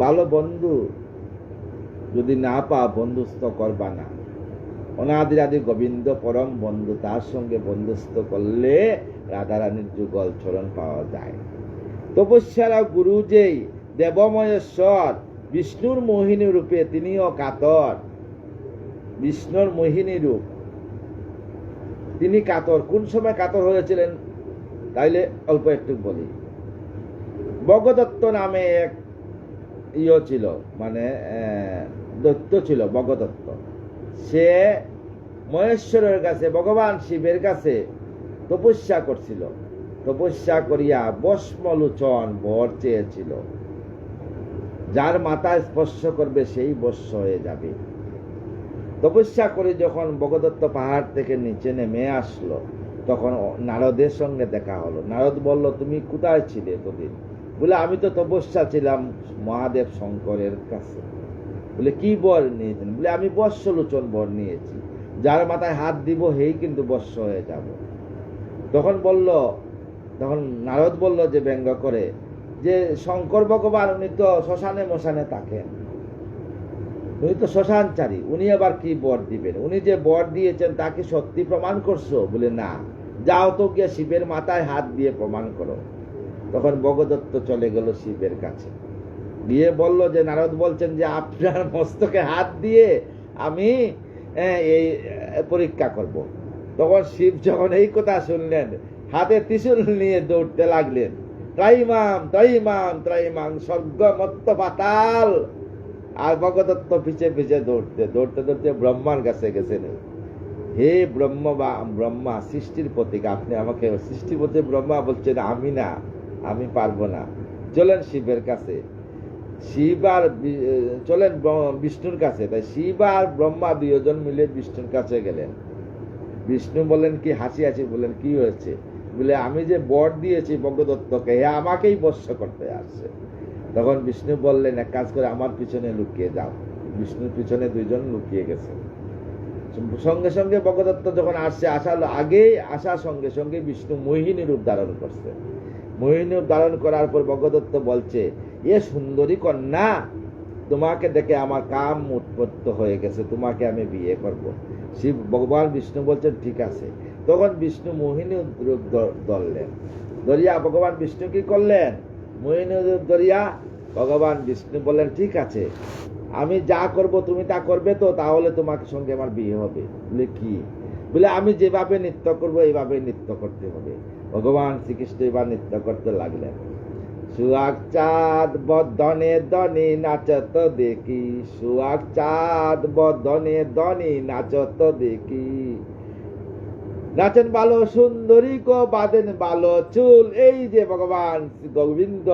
ভালো বন্ধু যদি না পা বন্ধুস্থ করবা না। অনাদিরাদি গোবিন্দ পরম বন্ধু, তার সঙ্গে বন্ধুস্থ করলে রাধারানীর যুগল চরণ পাওয়া যায়। তপস্যারা গুরু যেই দেবময়েশ্বর, বিষ্ণুর মোহিনী রূপে তিনিও কাতর। বিষ্ণুর মোহিনী রূপ, তিনি কাতর। কোন সময় কাতর হয়েছিলেন তাইলে অল্প একটু বলি। বগদত্ত নামে এক ছিল, মানে দৈত্য ছিল বগদত্ত। সে মহেশ্বরের কাছে, ভগবান শিবের কাছে তপস্যা করছিল। তপস্যা করিয়া বস্মলোচন বর চেয়েছিল, যার মাথায় স্পর্শ করবে সেই বস্য হয়ে যাবে। তপস্যা করে যখন বগদত্ত পাহাড় থেকে নিচে নেমে আসলো, তখন নারদের সঙ্গে দেখা হলো। নারদ বলল, তুমি কোথায় ছিলে এতদিন? বলে, আমি তো তপস্যা ছিলাম মহাদেব শঙ্করের কাছে। বলে, কি বর নিয়েছেন? বলে, আমি বস্যলোচন বর নিয়েছি, যার মাথায় হাত দিব হেই কিন্তু বস্য হয়ে যাব। তখন নারদ বলল যে ব্যঙ্গ করে, যে শঙ্কর ভগবান উনি তো শ্মশানে মশানে থাকেন, উনি তো শ্মশানচারী, উনি আবার কি বর দিবেন? উনি যে বর দিয়েছেন তা কি সত্যি প্রমাণ করছো? বলে, না। যাও তো গিয়ে শিবের মাথায় হাত দিয়ে প্রমাণ করো। তখন ভগদত্ত চলে গেল শিবের কাছে, গিয়ে বলল যে নারদ বলছেন যে আপনার মস্তকে হাত দিয়ে আমি এই পরীক্ষা করব। তখন শিব যখন এই কথা শুনলেন, হাতে ত্রিশূল নিয়ে দৌড়তে লাগলেন, ত্রাইমাম ত্রাইমাম ত্রাইমাম, স্বর্গ মত্ত পাতাল। আর ভগদত্ত পিছে পিছে দৌড়তে দৌড়তে দৌড়তে ব্রহ্মার কাছে গেছেন। হে ব্রহ্মা সৃষ্টির প্রতীক, আপনি আমাকে সৃষ্টির প্রতি। ব্রহ্মা বলছেন, আমি না, আমি পারবো না। চলেন শিবের কাছে। শিব আর চলেন বিষ্ণুর কাছে। তাই শিব আর ব্রহ্মা দুজন মিলে বিষ্ণুর কাছে গেলেন। বিষ্ণু বললেন, কি হাসি হাসি বললেন, কি হয়েছে? বলে, আমি যে বর দিয়েছি ভগদত্তকে, হে আমাকেই বশ্য করতে আসছে। তখন বিষ্ণু বললেন, এক কাজ করে আমার পিছনে লুকিয়ে যাও। বিষ্ণুর পিছনে দুইজন লুকিয়ে গেছে। সঙ্গে সঙ্গে ভগদত্ত যখন আসছে, আসার সঙ্গে সঙ্গে বিষ্ণু মোহিনী রূপ ধারণ করছে। মোহিনী রূপ ধারণ করার পর ভগদত্ত বলছে, এ সুন্দরী কন্যা, তোমাকে দেখে আমার কাম উৎপন্ন হয়ে গেছে, তোমাকে আমি বিয়ে করব। শিব ভগবান বিষ্ণু বলছেন, ঠিক আছে। তখন বিষ্ণু মোহিনী রূপ ধরলেন। ধরিয়া ভগবান বিষ্ণু কি করলেন? মোহিনী রূপ ধরিয়া ভগবান বিষ্ণু বললেন, ঠিক আছে, আমি যা করব তুমি তা করবে তো? তাহলে তোমাকে সঙ্গে আমার বিয়ে হবে। বলে, কি? বলে, আমি যেভাবে নৃত্য করব এইভাবে নৃত্য করতে হবে। ভগবান শ্রীকৃষ্ণ এবার নৃত্য করতে লাগলেন। সুয়াগ চাঁদ বদনে দনি নাচত দেখি, সুয়াগ চাঁদ বদনে দনি নাচত দেখি, নাচেন ভালো সুন্দরী গো, বাঁধেন ভালো চুল। এই যে ভগবান গোবিন্দ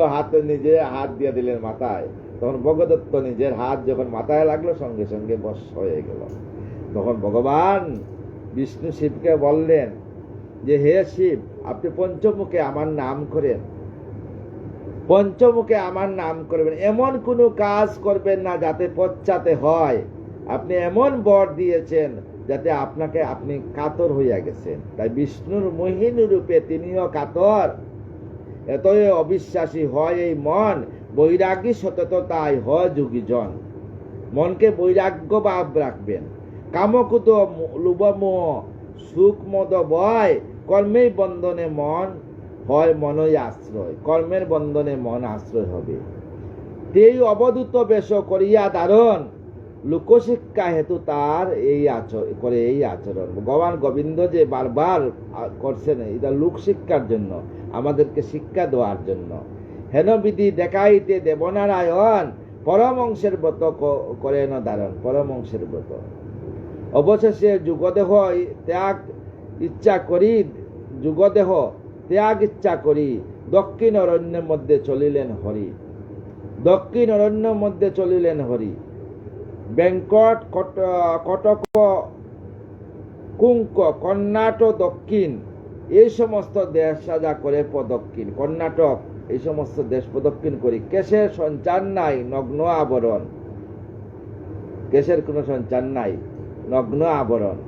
নিজে হাত দিয়ে দিলেন মাথায়। তখন ভগদত্ত নিজের হাত যখন মাথায় লাগলো, সঙ্গে সঙ্গে বশ হয়ে গেল। তখন ভগবান বিষ্ণু শিবকে বললেন যে, হে শিব, আপনি পঞ্চমুখে আমার নাম করেন, পঞ্চমুখে আমার নাম করবেন। এমন কোনো কাজ করবেন না যাতে পশ্চাতে হয়। আপনি এমন বর দিয়েছেন যাতে আপনি কাতর হইয়া গেছেন। তাই বিষ্ণুর মোহিনী রূপে তিনিও কাতর। এতই অবিশ্বাসী হয় এই মন, বৈরাগী সততায় হয় যোগীজন। মনকে বৈরাগ্য ভাব রাখবেন। কামকুত লোভমোহ সুখ মদ ভয়, কর্মেই বন্ধনে মন হয় মনই আশ্রয়। কর্মের বন্ধনে মন আশ্রয় হবে। তেই অবধূত বেশ করিয়া ধারণ, লোকশিক্ষা হেতু তার এই আচরণ। ভগবান গোবিন্দ যে বারবার করছেন, এটা লোক শিক্ষার জন্য, আমাদেরকে শিক্ষা দেওয়ার জন্য। হেন বিধি দেখাইতে দেবনারায়ণ, পরমংশের ব্রত করেন ধারণ। পরমংশের ব্রত অবশেষে যুগদেহ ত্যাগ ইচ্ছা করি, যুগদেহ ত্যাগ ইচ্ছা করি দক্ষিণ অরণ্যের মধ্যে চলিলেন হরি। দক্ষিণ অরণ্যের মধ্যে চলিলেন হরি। ব্যাংকট কটক কুঙ্ক কর্ণাটক দক্ষিণ এই সমস্ত দেশ সাজা করে প্রদক্ষিণ। কর্ণাটক এই সমস্ত দেশ প্রদক্ষিণ করি। কেশের সঞ্চার নাই নগ্ন আবরণ, কেশের কোনো সঞ্চার নাই, নগ্ন আবরণ।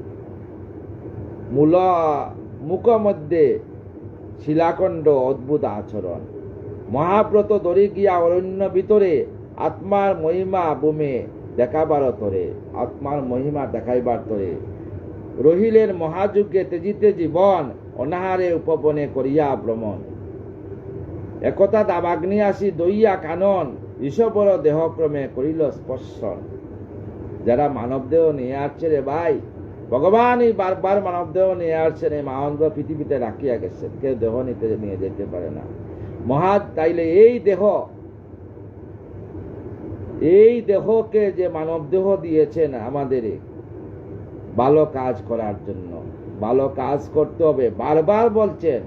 মুখ মধ্যে শিলাখণ্ড, অদ্ভুত আচরণ। মহাব্রত ধরি গিয়া অরণ্য ভিতরে, আত্মার মহিমা বুমে দেখাবার তরে। আত্মার মহিমা দেখাইবার তরে রহিলের মহাযুগে তেজিতে জীবন, অনাহারে উপবনে করিয়া ভ্রমণ। একতা দাবাগ্নি আসি দইয়া কানন, ঈশ্বর দেহক্রমে করিল স্পর্শন। যারা মানব দেহ নিয়ে আসছে রে ভাই, ভগবানই বারবার মানব দেহ নিয়ে আসছেন, এই মানব পৃথিবীতে রাখিয়া গেছেন, কেউ দেহ নিতে নিয়ে যেতে পারে না। তাইলে এই দেহকে যে মানব দেহ দিয়েছেন আমাদের ভালো কাজ করার জন্য, ভালো কাজ করতে হবে। বারবার বলছেন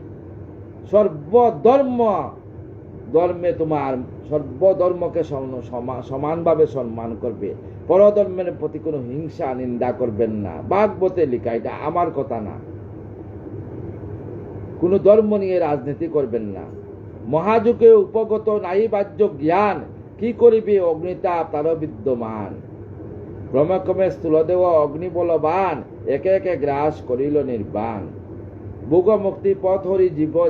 সর্বধর্মকে সমানভাবে সম্মান করবে, পরধর্মের প্রতি কোনো হিংসা নিন্দা করবেন না। ভাগবতে লেখা, এটা আমার কথা না। কোনো ধর্ম নিয়ে রাজনীতি করবেন না। মহাযুগে উপগত নাই বাহ্য জ্ঞান, কি করিবে অগ্নিতাপ তার বিদ্যমান। ক্রমে স্থূলদেহ অগ্নি বলবান, একে একে গ্রাস করিল নির্বাণ। ভোগ মুক্তি পথ হরি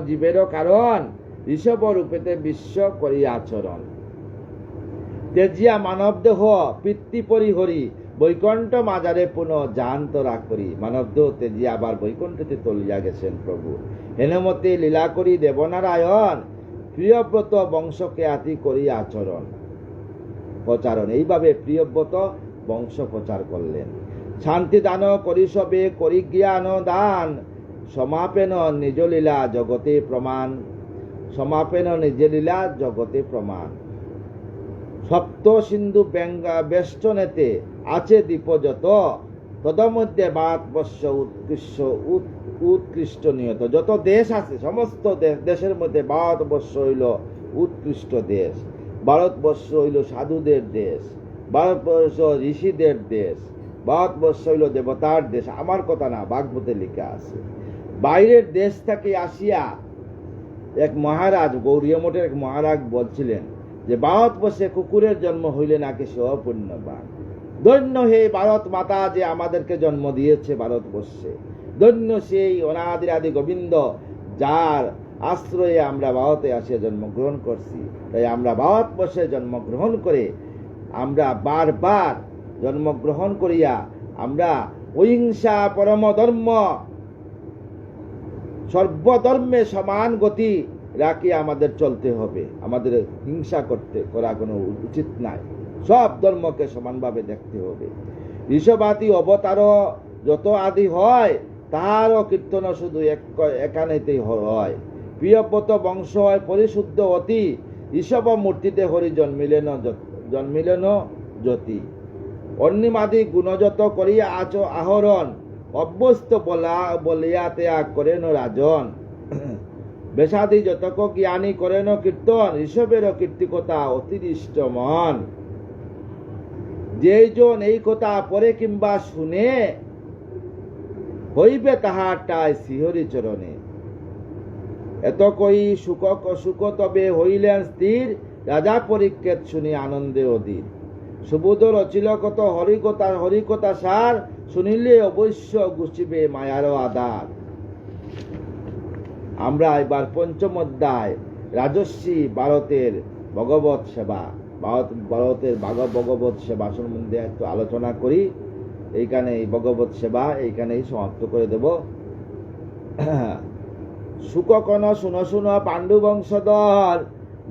জীবেরও কারণ, ঋষভ রূপেতে বিশ্ব করি আচরণ। তেজিয়া মানব দেহ পিতৃ পরিহরি, বৈকুণ্ঠ মাজারে পুনঃ জান্তরা করি। মানব দেহ তেজিয়া আবার বৈকুণ্ঠতে তলিয়া গেছেন প্রভু। হেনমতে লীলা করি দেবনারায়ণ, প্রিয়ব্রত বংশকে আতি করি আচরণ প্রচারণ। এইভাবে প্রিয়ব্রত বংশ প্রচার করলেন। শান্তি দান করি সবে করি জ্ঞান দান, সমাপেন নিজ লীলা জগতে প্রমাণ। সমাপেন নিজ লীলা জগতে প্রমাণ। সপ্ত সিন্ধু বেষ্টনেতে আছে দ্বীপ যত, তদমধ্যে ভারতবর্ষ উৎকৃষ্ট নিয়ত। যত দেশ আছে সমস্ত দেশের মধ্যে ভারতবর্ষ হইল উৎকৃষ্ট দেশ। ভারতবর্ষ হইল সাধুদের দেশ, ভারতবর্ষ ঋষিদের দেশ, ভারতবর্ষ হইল দেবতার দেশ। আমার কথা না, ভাগবতে লেখা আছে। বাইরের দেশ থেকে আসিয়া এক মহারাজ, গৌরীয় মঠের এক মহারাজ বলছিলেন যে ভারতবর্ষে কুকুরের জন্ম হইলে নাকি সে অপুণ্যবান। ধন্য হে ভারত মাতা যে আমাদেরকে জন্ম দিয়েছে ভারতবর্ষে। ধন্য সেই অনাদিরাদি গোবিন্দ, যার আশ্রয়ে আমরা ভারতে আসে জন্মগ্রহণ করছি। তাই আমরা ভারতবর্ষে জন্মগ্রহণ করে আমরা বারবার জন্মগ্রহণ করিয়া আমরা অহিংসা পরম ধর্ম, সর্বধর্মে সমান গতি রাখি আমাদের চলতে হবে। আমাদের হিংসা করা কোনো উচিত নাই। সব ধর্মকে সমানভাবে দেখতে হবে। ঋষভাতি অবতার যত আদি হয়, তাহারও কীর্তন শুধু এখানেতেই হয়। প্রিয়ব্রত বংশ হয় পরিশুদ্ধ অতি, ঋষভ মূর্তিতে হরি জন্মিলেন জ্যোতি। অন্নিমাদি গুণযত করিয়া আহরণ, অভ্যস্ত বলিয়া ত্যাগ করেন রাজন। বেশাদি যতক জ্ঞানী করেন কীর্তন, ঋষভেরও কীর্তিকতা অতিরিষ্ট মন। যেইজন এই কথা পরে কিংবা শুনে, হইবে তাহারটাই শ্রীহরি চরণে। এত কই সুখ তবে হইলেন স্থির, রাজা পরীক্ষেত শুনি আনন্দে অধীর। সুবোধ রচিল কত হরিকথা সার, শুনিলে অবশ্য গুছিবে মায়ারও আধার। আমরা এবার পঞ্চম অধ্যায় রাজস্বী ভারতের ভগবত সেবা, ভারতের ভগবত সেবা সম্বন্ধে একটু আলোচনা করি। এইখানে এই ভগবত সেবা এইখানেই সমাপ্ত করে দেব। সুককন শুনো শুনো পাণ্ডু বংশধর,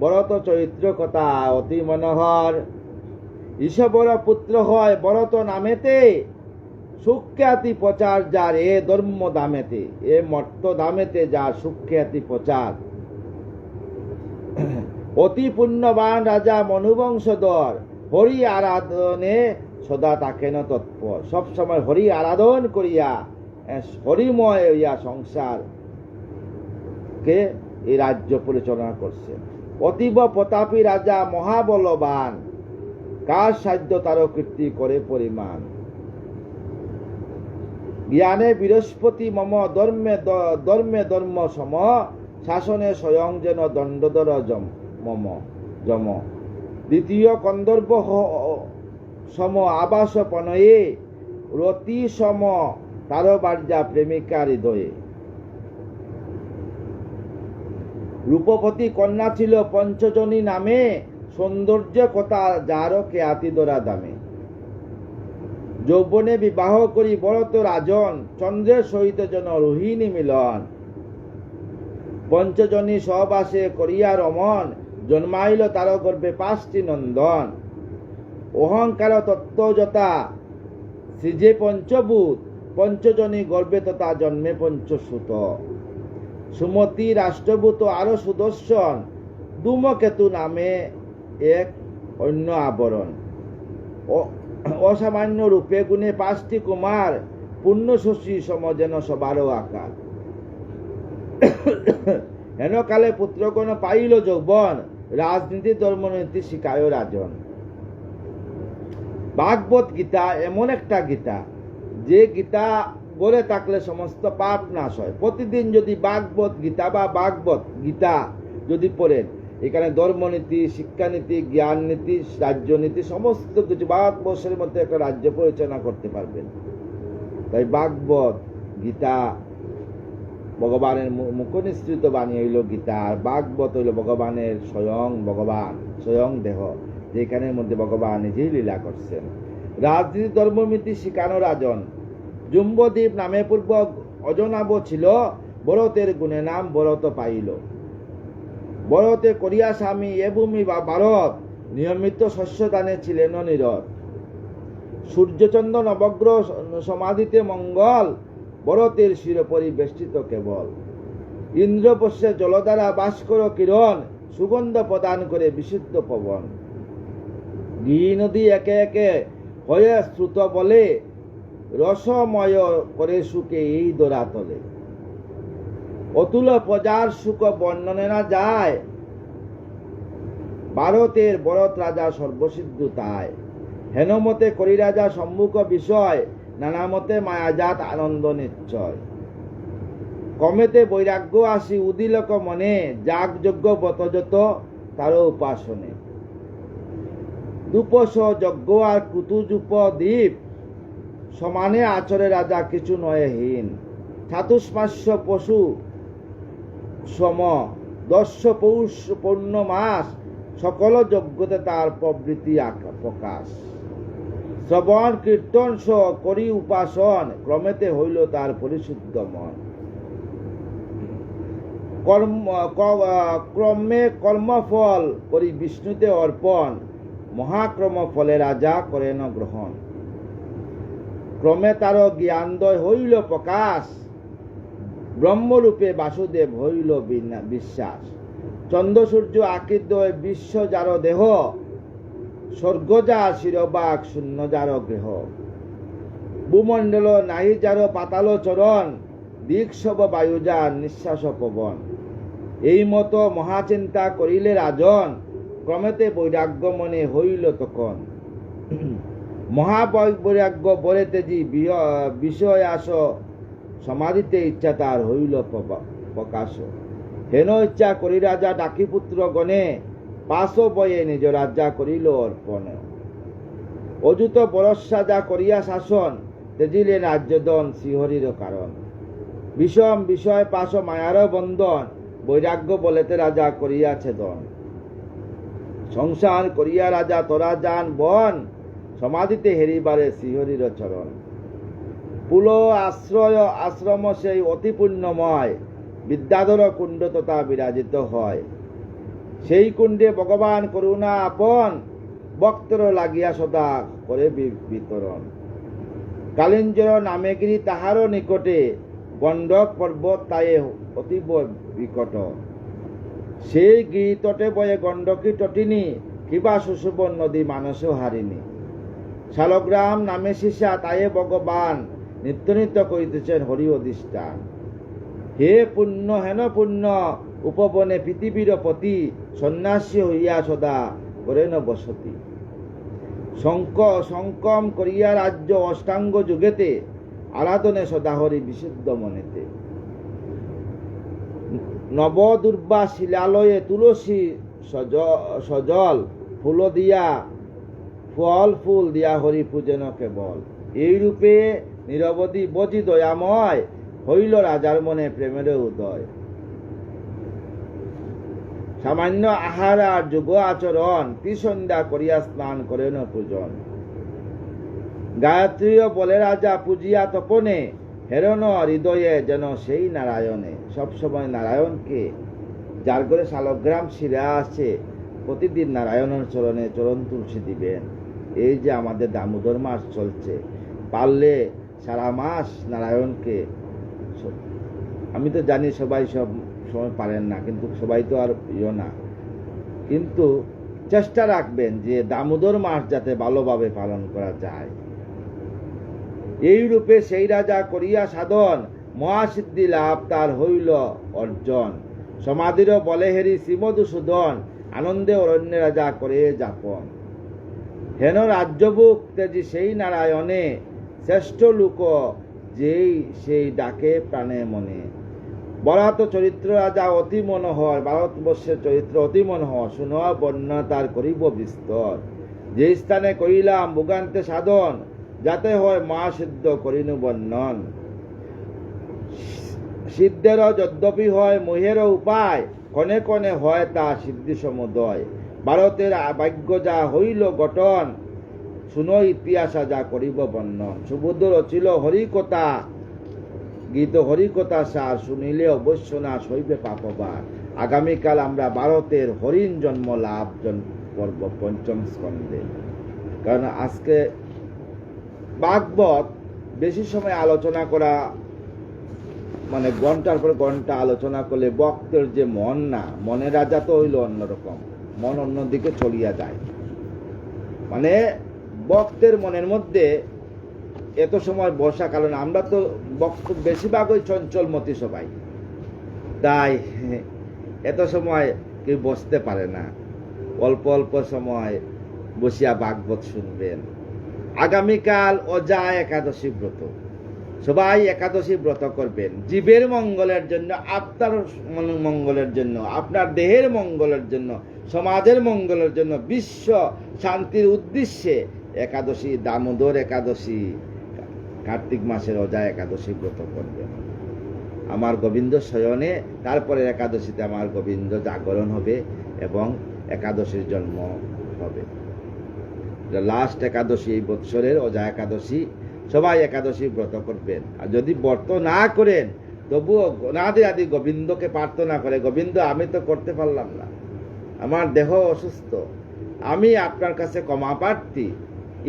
ভরত চরিত্র কথা অতি মনোহর। ঈশবর পুত্র হয় ভরত নামেতে, সুখ্যাতি প্রচার যার এ ধর্ম দামেতে। এ মর্ত দামেতে যার সুখ্যাতি প্রচার। অতি পুণ্যবান রাজা মনুবংশধর, হরি আরাধনে সদা থাকেন তৎপর। সবসময় হরি আরাধন করিয়া হরিময় হইয়া সংসার কে এই রাজ্য পরিচালনা করছেন। অতীব প্রতাপী রাজা মহাবলবান, কার সাধ্য তার কীর্তি করে পরিমাণ। জ্ঞানে বৃহস্পতি মম, ধর্মে ধর্ম সম, শাসনে স্বয়ং যেন দণ্ডধর যম। দ্বিতীয় কন্দর্প সম আবাস পনয়ে, রতি সম তার বার্যা প্রেমিকার হৃদয়ে। রূপবতী কন্যা ছিল পঞ্চজনী নামে, সৌন্দর্য কথা যারও খ্যাতি দরা দামে। যৌবনে বিবাহ করি বরত রাজন, চন্দ্রের সহিত জন রোহিণী মিলন। পঞ্চজনী সহবাসে করিয়া রমন, জন্মাইল তার গর্ভে 5টি নন্দন। অহংকার তত্ত্বজতা সৃজে পঞ্চভূত, পঞ্চজনী গর্ভে তথা জন্মে পঞ্চসুত। সুমতি রাষ্ট্রভূত আরো সুদর্শন, ধূমকেতু নামে এক অন্য আবরণ। অসামান্য রূপে গুণে 5টি কুমার, পূর্ণ শশী সম যেন সবারও আকার। হেনকালে পুত্রগণ পাইল যৌবন, রাজনীতি ধর্মনীতি শিখায় রাজন। ভাগবত গীতা এমন একটা গীতা, যে গীতা বলে থাকলে সমস্ত পাপ নাশ হয়। প্রতিদিন যদি ভাগবত গীতা বা ভাগবত গীতা যদি পড়েন, এখানে ধর্মনীতি, শিক্ষানীতি, জ্ঞান নীতি, রাজ্যনীতি সমস্ত কিছু ভারতবর্ষের মধ্যে একটা রাজ্য পরিচালনা করতে পারবেন। তাই ভাগবত গীতা ভগবানের মুখনিসৃত বাণী হইল গীতা, আর ভাগবত হইল ভগবানের স্বয়ং ভগবান, স্বয়ং দেহ, যেখানের মধ্যে ভগবান নিজেই লীলা করছেন। রাজনীতি ধর্মনীতি শিখানো রাজন। জুম্বদ্বীপ নামে পূর্ব অজনাব ছিল, ভরতের গুণে নাম ভরত পাইল। ভরতে করিয়া স্বামী এ ভূমি বা ভারত, নিয়মিত শস্যদানে ছিলেন নীরব। সূর্যচন্দ্র নবগ্রহ সমাধিতে মঙ্গল, ভরতের শিরোপরি বেষ্টিত কেবল। ইন্দ্রপোষ্যে জলধারা ভাস্কর কিরণ, সুগন্ধ প্রদান করে বিশুদ্ধ পবন। গিরি নদী একে একে হয়ে শ্রুত বলে, রসময় করে সুখে এই দোরাতলে। অতুল প্রজার সুখ বর্ণনে না যায়, ভারতের ভরত রাজা সর্বসিদ্ধ তাই। হেনমতে করি রাজা সম্মুখ বিষয়, নানামতে মায়াজাত আনন্দ নিশ্চয়। কমেতে বৈরাগ্য আসি উদিলক মনে, যাগ যজ্ঞ ব্রতযত তারও উপাসনে। দুপস যজ্ঞ আর কুতুজুপ দ্বীপ, সমানে আচরে রাজা কিছু নয় হীন। চাতুষ্মাস্য পশু সম, 10 পৌষ পূর্ণ মাস, সকল যজ্ঞতে তার প্রবৃত্তি প্রকাশ। শ্রবণ কীর্তন সহ করি উপাসন, ক্রমেতে হইল তার পরিশুদ্ধ মন। ক্রমে কর্মফল করি বিষ্ণুতে অর্পণ, মহাক্রম ফলে রাজা করেন গ্রহণ। ক্রমে তার জ্ঞানদয় হইল প্রকাশ, ব্রহ্মরূপে বাসুদেব হইল বিশ্বাস। চন্দ্র সূর্য আকৃতয় বিশ্ব যার দেহ, স্বর্গ যা শিরবাক শূন্য যার গৃহ। ভূমণ্ডল নাহি যার পাতাল চরণ, দিক সব বায়ু যার নিঃশ্বাস পবন। এই মতো মহাচিন্তা করিলে রাজন, ক্রমেতে বৈরাগ্য মনে হইল তখন। মহাবৈরাগ্য বলে তেজি বিষয় আস, সমাধিতে ইচ্ছা তার হইল প্রকাশ। হেন ইচ্ছা করি রাজা ডাকি পুত্র গণে, 5 বয়ে নিজ রাজা করিল অর্পণ। অযুত বরস্যা যা করিয়া শাসন, তেজিলেন রাজ্যদন শ্রীহরির কারণ। বিষম বিষয় পাশ মায়ার বন্ধন, বৈরাগ্য বলেতে রাজা করিয়া ছেদন। সংসার করিয়া রাজা তোরা যান বন, সমাধিতে হেরিবারে শ্রীহরির চরণ। পুল আশ্রয় আশ্রম সেই অতি পুণ্যময়, বিদ্যাধর কুণ্ড তথা বিরাজিত হয়। সেই কুণ্ডে ভগবান করুণা আপন, ভক্তর লাগিয়া সদা করে বিতরণ। কালিঞ্জর নামেগিরি তাহারও নিকটে, গণ্ডক পর্বত তাই অতীব বিকট। সেই গিরি তটে বয়ে গণ্ডকী তটিনী, কিবা সুশুভ নদী মানসও হারিনি। শালগ্রাম নামে সীসা তায়ে ভগবান, নিত্য নিত্য করিতেছেন হরি অধিষ্ঠান। হে পুণ্য হেন পুণ্য উপবনে পৃথিবীর পতি, সন্ন্যাসী হইয়া সদা করেন বসতি। সংকম করিয়া রাজ্য অষ্টাঙ্গ যুগেতে, আরাধনে সদা হরি বিশুদ্ধ মনেতে। নবদুর্বা শিলালয়ে তুলসী সজল, ফুল দিয়া ফল ফুল দিয়া হরি পূজন কেবল। এইরূপে নিরবধি বজি দয়াময়, হইল রাজার মনে প্রেমের উদয়। সামান্য আহার আর যোগ আচরণ, ত্রিসন্ধ্যা করিয়া স্নান করেন পূজন। গায়ত্রীও বলে রাজা পূজিয়া তপনে, হেরণ হৃদয়ে যেন সেই নারায়ণে। সবসময় নারায়ণকে, যার ঘরে শালগ্রাম শিরা আছে, প্রতিদিন নারায়ণের চরণে চরণ তুলসী দিবেন। এই যে আমাদের দামোদর মাস চলছে, পারলে সারা মাস নারায়ণকে, আমি তো জানি সবাই সব সময় পারেন না, কিন্তু সবাই তো আর না, কিন্তু চেষ্টা রাখবেন যে দামোদর মাস যাতে ভালোভাবে পালন করা যায়। এই রূপে সেই রাজা করিয়া সাধন, মহাসিদ্ধি লাভ তার হইল অর্জন। সমাধির বলে হেরি শ্রীমধুসূদন, আনন্দে অরণ্যে রাজা করে যাপন। হেন রাজ্যবুক তেজি সেই নারায়ণে, শ্রেষ্ঠ লোক যেই সেই ডাকে প্রাণে মনে। বরাত চরিত্র রাজা অতি মনোহর, ভারতবর্ষের চরিত্র অতি মনোহর, শুন বর্ণনা তার করিব বিস্তর। যে স্থানে করিলাম ভোগান্তে সাধন, যাতে হয় মা সিদ্ধ করিনু বর্ণন। সিদ্ধের যদ্যপি হয় মোহের উপায়, কনে কনে হয় তা সিদ্ধি সমুদয়। ভারতের ভাগ্য যা হইল গঠন, শুনো ইতিহাস যা করিব বর্ণন। সুবোধ রচিল হরিকথা, গীত হরিকথা সার, শুনিলে অবশ্য না সইবে পাপবার। আগামীকাল আমরা ভারতের হরিণ জন্ম লাভ পর্ব পঞ্চম স্কন্ধে। কারণ আজকে ভাগবত বেশি সময় আলোচনা করা, মানে ঘন্টার পর ঘন্টা আলোচনা করলে ভক্তের যে মন, না মনের রাজা তো হইল অন্যরকম, মন অন্যদিকে চলিয়া যায়। মানে ভক্তের মনের মধ্যে এত সময় বসা, কারণ আমরা তো ভক্ত বেশিরভাগ ওই চঞ্চলমতি সবাই, তাই এত সময় কেউ বসতে পারে না। অল্প অল্প সময় বসিয়া ভাগবত শুনবেন। আগামীকাল অজা একাদশী ব্রত, সবাই একাদশী ব্রত করবেন জীবের মঙ্গলের জন্য, আপনার মঙ্গলের জন্য, আপনার দেহের মঙ্গলের জন্য, সমাজের মঙ্গলের জন্য, বিশ্ব শান্তির উদ্দেশ্যে একাদশী, দামোদর একাদশী, কার্তিক মাসের অজা একাদশী ব্রত করবেন। আমার গোবিন্দ শয়নে, তারপরে একাদশীতে আমার গোবিন্দ জাগরণ হবে এবং একাদশীর জন্ম হবে। লাস্ট একাদশী এই বৎসরের অজা একাদশী, সবাই একাদশী ব্রত করবেন। আর যদি ব্রত না করেন, তবুও অনাদি আদি গোবিন্দকে প্রার্থনা করে, গোবিন্দ আমি তো করতে পারলাম না, আমার দেহ অসুস্থ, আমি আপনার কাছে ক্ষমা প্রার্থী,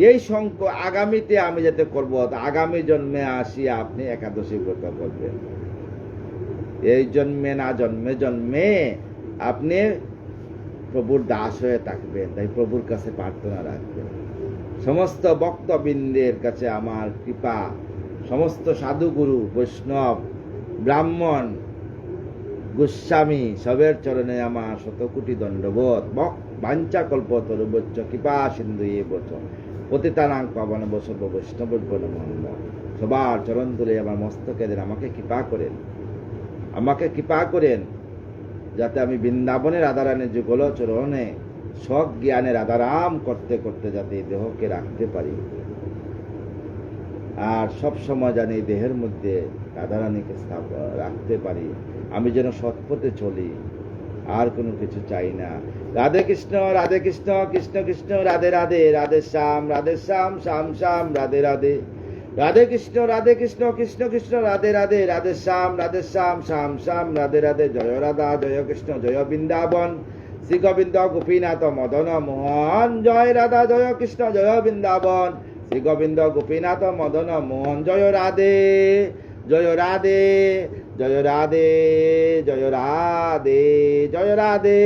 এই আগামীতে আমি যাতে করব, আগামী জন্মে আসিয়া আপনি একাদশী ব্রত করবেন। এই জন্মে না, জন্মে জন্মে আপনি প্রভুর দাস হয়ে থাকবেন। তাই প্রভুর কাছে প্রার্থনা রাখবেন। সমস্ত ভক্তবৃন্দের কাছে আমার কৃপা, সমস্ত সাধুগুরু বৈষ্ণব ব্রাহ্মণ গোস্বামী সবের চরণে আমার শতকোটি দণ্ডবোধ। বাঞ্ছা কল্প তরুবচ্চ কৃপা সিন্ধু এ বচন পতিতানাং পাবন বসব বৈষ্ণব নমঃ। সবার চরণ তুলে আমার মস্তকে দেন, আমাকে কৃপা করেন, আমাকে কৃপা করেন, যাতে আমি বৃন্দাবনের রাধারানীর যুগল চরণে সব জ্ঞানে রাধারাম করতে করতে যাতে এই দেহকে রাখতে পারি, আর সব সময় জানি দেহের মধ্যে রাধারানীকে রাখতে পারি। আমি যেন সৎপথে চলি, আর কোনো কিছু চাই না। রাধে কৃষ্ণ কৃষ্ণ কৃষ্ণ রাধে রাধে, রাধে শ্যাম শ্যাম শ্যাম রাধে রাধে, রাধে কৃষ্ণ কৃষ্ণ কৃষ্ণ রাধে রাধে, রাধে শ্যাম শ্যাম শ্যাম রাধে রাধে। জয় রাধা জয় কৃষ্ণ জয় বৃন্দাবন, শ্রী গোবিন্দ গোপীনাথ মদন মোহন। জয় রাধা জয় কৃষ্ণ জয় বৃন্দাবন, শ্রী গোবিন্দ গোপীনাথ মদন মোহন। জয় রাধে জয় রাধে জয় রাধে জয় রাধে জয় রাধে।